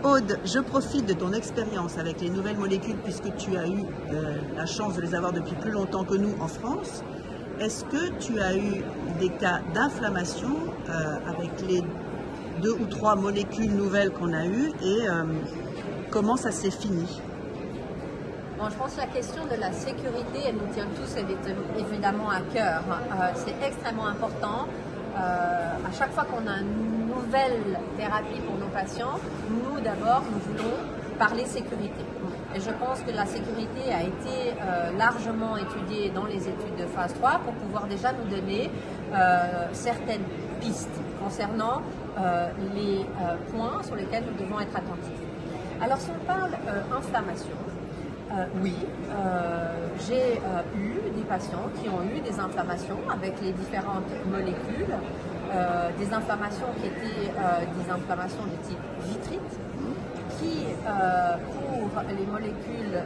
Aude, je profite de ton expérience avec les nouvelles molécules puisque tu as eu la chance de les avoir depuis plus longtemps que nous en France. Est-ce que tu as eu des cas d'inflammation avec les 2 ou 3 molécules nouvelles qu'on a eues et comment ça s'est fini? Bon, je pense que la question de la sécurité, elle nous tient tous évidemment à cœur. C'est extrêmement important. À chaque fois qu'on a une nouvelle thérapie pour nos patients, nous d'abord, nous voulons parler sécurité. Et je pense que la sécurité a été largement étudiée dans les études de phase 3 pour pouvoir déjà nous donner certaines pistes concernant les points sur lesquels nous devons être attentifs. Alors si on parle inflammation, oui, j'ai eu des patients qui ont eu des inflammations avec les différentes molécules, des inflammations qui étaient des inflammations de type vitrite, qui pour les molécules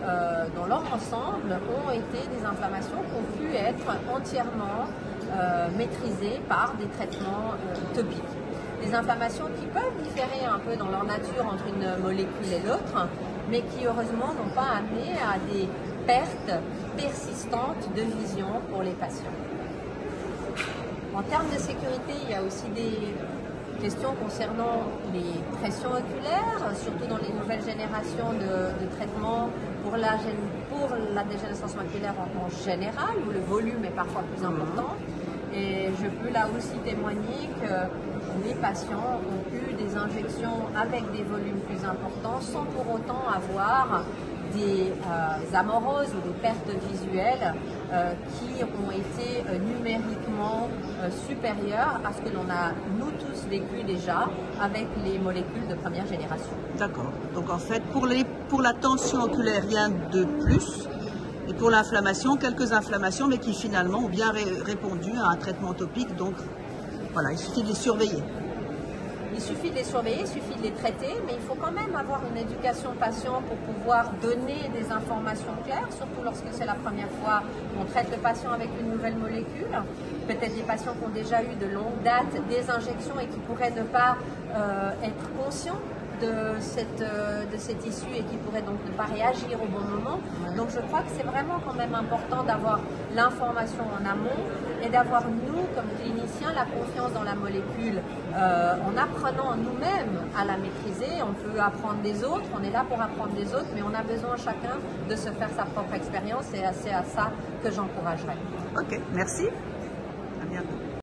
dans leur ensemble ont été des inflammations qui ont pu être entièrement maîtrisées par des traitements topiques. Des inflammations qui peuvent différer un peu dans leur nature entre une molécule et l'autre, mais qui heureusement n'ont pas amené à des pertes persistantes de vision pour les patients. En termes de sécurité, il y a aussi des questions concernant les pressions oculaires, surtout dans les nouvelles générations de traitements pour la dégénérescence maculaire en général, où le volume est parfois plus important. Et je peux là aussi témoigner que les patients ont eu des injections avec des volumes plus importants sans pour autant avoir des amoroses ou des pertes visuelles qui ont été numériquement supérieures à ce que l'on a nous tous vécu déjà avec les molécules de première génération. D'accord. Donc en fait, pour la tension oculaire, rien de plus. Et pour l'inflammation, quelques inflammations, mais qui finalement ont bien répondu à un traitement topique. Donc voilà, il suffit de les surveiller. Il suffit de les surveiller, il suffit de les traiter, mais il faut quand même avoir une éducation patient pour pouvoir donner des informations claires, surtout lorsque c'est la première fois qu'on traite le patient avec une nouvelle molécule. Peut-être des patients qui ont déjà eu de longue date des injections et qui pourraient ne pas être conscients de cette issue et qui pourraient donc ne pas réagir au bon moment. Donc je crois que c'est vraiment quand même important d'avoir l'information en amont et d'avoir nous, comme cliniciens, la confiance dans la molécule en apprenant nous-mêmes à la maîtriser. On peut apprendre des autres, on est là pour apprendre des autres, mais on a besoin chacun de se faire sa propre expérience et c'est à ça que j'encouragerais. Ok, merci. À bientôt.